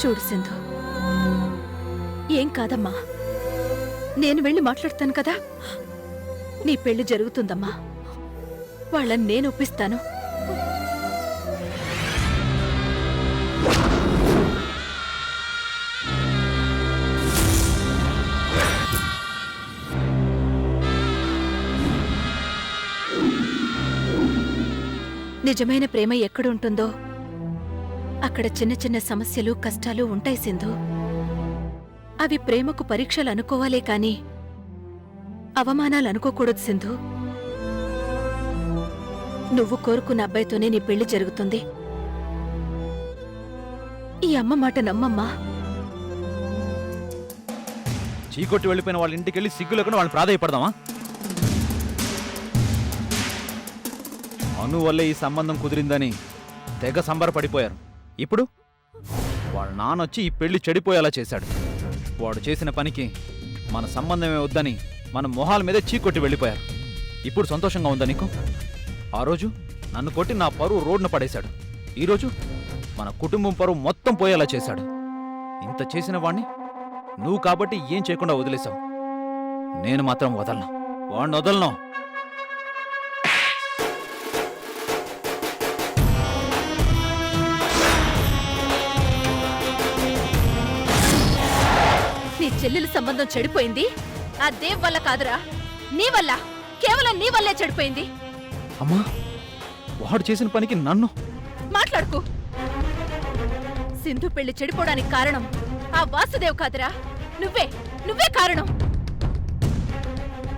చూడు సింధు, ఏం కాదమ్మా, నేను వెళ్ళి మాట్లాడతాను కదా. నీ పెళ్లి జరుగుతుందమ్మా, వాళ్ళని నేను ఒప్పిస్తాను. నిజమైన ప్రేమ ఎక్కడుంటుందో అక్కడ చిన్న చిన్న సమస్యలు, కష్టాలు ఉంటాయి సింధు. అవి ప్రేమకు పరీక్షలు అనుకోవాలే కాని అవమానాలు అనుకోకూడదు సింధు. నువ్వు కోరుకున్న అబ్బాయితోనే నీ పెళ్లి జరుగుతుంది. ఈ అమ్మ మాట నమ్మమ్మా. చీకొట్టి వెళ్ళిపోయిన వాళ్ళ ఇంటికి వెళ్ళి సిగ్గు లేకుండా వాళ్ళని ప్రాధాయపడదామా? అను వల్లే ఈ సంబంధం కుదిరిందని తెగ సంబరపడిపోయారు. ఇప్పుడు వాళ్ళ నాన్నొచ్చి ఈ పెళ్లి చెడిపోయేలా చేశాడు. వాడు చేసిన పనికి మన సంబంధమే వద్దని మన మొహాల మీదే చీకొట్టి వెళ్ళిపోయారు. ఇప్పుడు సంతోషంగా ఉందా నీకు? ఆ రోజు నన్ను కొట్టి నా పరువు రోడ్డున పడేశాడు. ఈరోజు మన కుటుంబం పరువు మొత్తం పోయేలా చేశాడు. ఇంత చేసిన వాణ్ణి నువ్వు కాబట్టి ఏం చేయకుండా వదిలేశావు. నేను మాత్రం వదలను, వాణ్ణి వదలను. నీ చెల్లెల సంబంధం చెడిపోయింది ఆ దేవ్ వల్ల కాదురా, నీ వల్ల. కేవలం నీ వల్లే చెడిపోయింది. అమ్మా, వాడు చేసిన పనికి నన్ను మాట్లాడుకో. సింధు పెళ్లి చెడిపోవడానికి కారణం ఆ వాసుదేవ్ కాదురా, నువ్వే కారణం.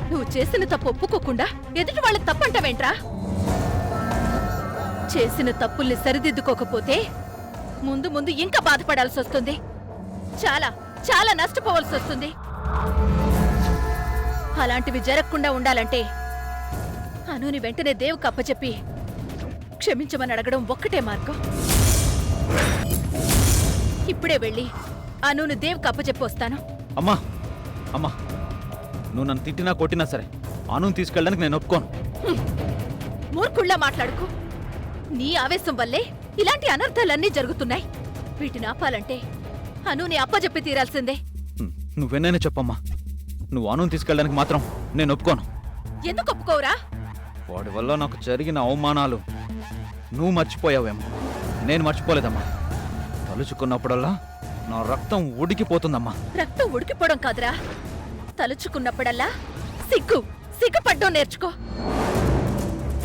నువ్వు చేసిన తప్పు ఒప్పుకోకుండా ఎదుటి వాళ్ళ తప్పంటావేంట్రా? చేసిన తప్పుల్ని సరిదిద్దుకోకపోతే ముందు ముందు ఇంకా బాధపడాల్సి వస్తుంది. చాలా చాలా నష్టపోవాల్సి వస్తుంది. అలాంటివి జరగకుండా ఉండాలంటే అనుని వెంటనే దేవుకు అప్పచెప్పి క్షమించమని అడగడం ఒక్కటే మార్గం. ఇప్పుడే వెళ్ళి అనుని దేవుకు అప్పచెప్పి వస్తాను. అమ్మా అమ్మా, నువ్వు నన్ను తిట్టినా కొట్టినా సరే అనుని తీసుకెళ్ళడానికి నేను ఒప్పుకోను. మూర్ఖుళ్ళ మాట్లాడుకో. నీ ఆవేశం వల్లే ఇలాంటి అనర్థాలన్నీ జరుగుతున్నాయి. వీటిని ఆపాలంటే అనుని అప్పచెప్పి తీరాల్సిందే. నువ్వెన్నైనా చెప్పమ్మా, నువ్వు అనుని తీసుకెళ్ళడానికి మాత్రం నేను ఒప్పుకోను. ఎందుకు ఒప్పుకోవురా? వాడి వల్ల నాకు జరిగిన అవమానాలు నువ్వు మర్చిపోయావేమో, నేను మర్చిపోలేదమ్మా. తలుచుకున్నప్పుడల్లా నా రక్తం ఉడికిపోతుందమ్మా. రక్తం ఉడికిపోవడం కాదురా, తలుచుకున్నప్పుడల్లా సిగ్గుపడ్డం నేర్చుకో.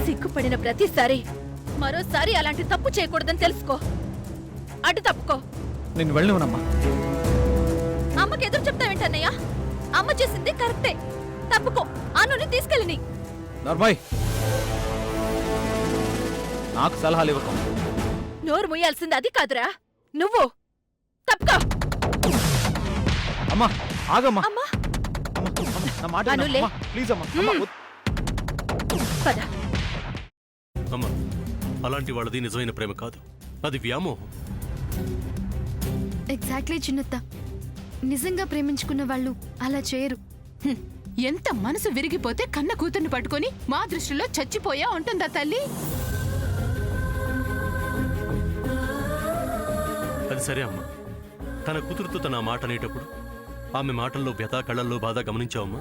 సిగ్గుపడిన ప్రతిసారి మరోసారి అలాంటి తప్పు చేయకూడదని తెలుసుకో. అటు తప్పుకో. నేను వెళ్ళినమ్మా. అమ్మకి ఎదురు చెప్తావేంటన్నయ్యా? అమ్మ చేసింది కరెక్టే. తప్పుకో, అనుని తీసుకెళ్ళని. నర్మయ్, నాకు సలహాలు ఇవ్వకు. నోరు ముయ్యాల్సింది అది కాదురా, నువ్వు. తప్పుకో. అమ్మా ఆగమ్మా. అమ్మా, నా మాట అనులే. ప్లీజ్ అమ్మా. పద. అమ్మా, అలాంటి వాళ్ళది నిజమైన ప్రేమ కాదు, అది వ్యామోహం. ఎగ్జాక్ట్లీ చిన్నత్త, నిజంగా ప్రేమించుకున్న వాళ్ళు అలా చేయరు. ఎంత మనసు విరిగిపోతే కన్న కూతుర్ని పట్టుకొని మా దృష్టిలో చచ్చిపోయా ఉంటుందా తల్లి? అది సరే అమ్మా, తన కూతురుతో తన మాట అనేటప్పుడు ఆమె మాటల్లో వ్యథ, కళ్ళల్లో బాధ గమనించావమ్మా?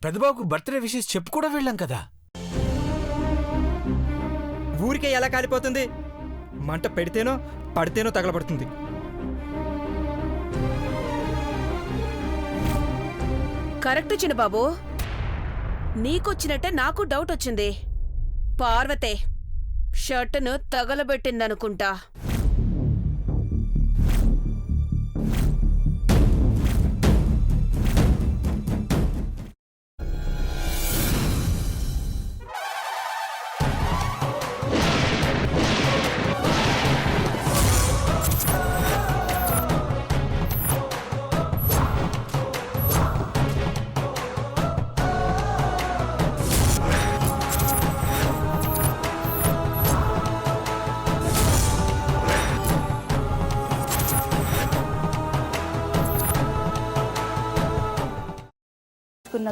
పెద్దబాబుకు బర్త్డే విషెస్ చెప్పు కూడా వెళ్ళాం కదా. ఊరికే ఎలా కాలిపోతుంది? మంట పెడితేనో పడితేనో తగలబడుతుంది. కరెక్ట్ చిన్నబాబు, నీకొచ్చినట్టే నాకు డౌట్ వచ్చింది. పార్వతే షర్టును తగలబెట్టిందనుకుంటా.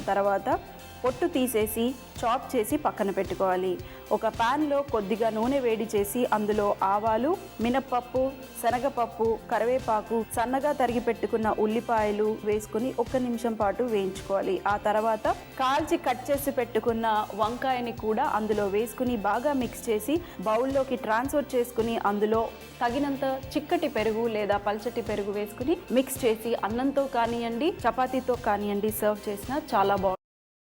తర్వాత పొట్టు తీసేసి చాప్ చేసి పక్కన పెట్టుకోవాలి. ఒక ప్యాన్లో కొద్దిగా నూనె వేడి చేసి అందులో ఆవాలు, మినప్పప్పు, శనగపప్పు, కరివేపాకు, సన్నగా తరిగి పెట్టుకున్న ఉల్లిపాయలు వేసుకుని 1 నిమిషం పాటు వేయించుకోవాలి. ఆ తర్వాత కాల్చి కట్ చేసి పెట్టుకున్న వంకాయని కూడా అందులో వేసుకుని బాగా మిక్స్ చేసి బౌల్లోకి ట్రాన్స్ఫర్ చేసుకుని అందులో తగినంత చిక్కటి పెరుగు లేదా పల్చటి పెరుగు వేసుకుని మిక్స్ చేసి అన్నంతో కానివ్వండి, చపాతీతో కానివ్వండి సర్వ్ చేసినా చాలా బాగుంటుంది.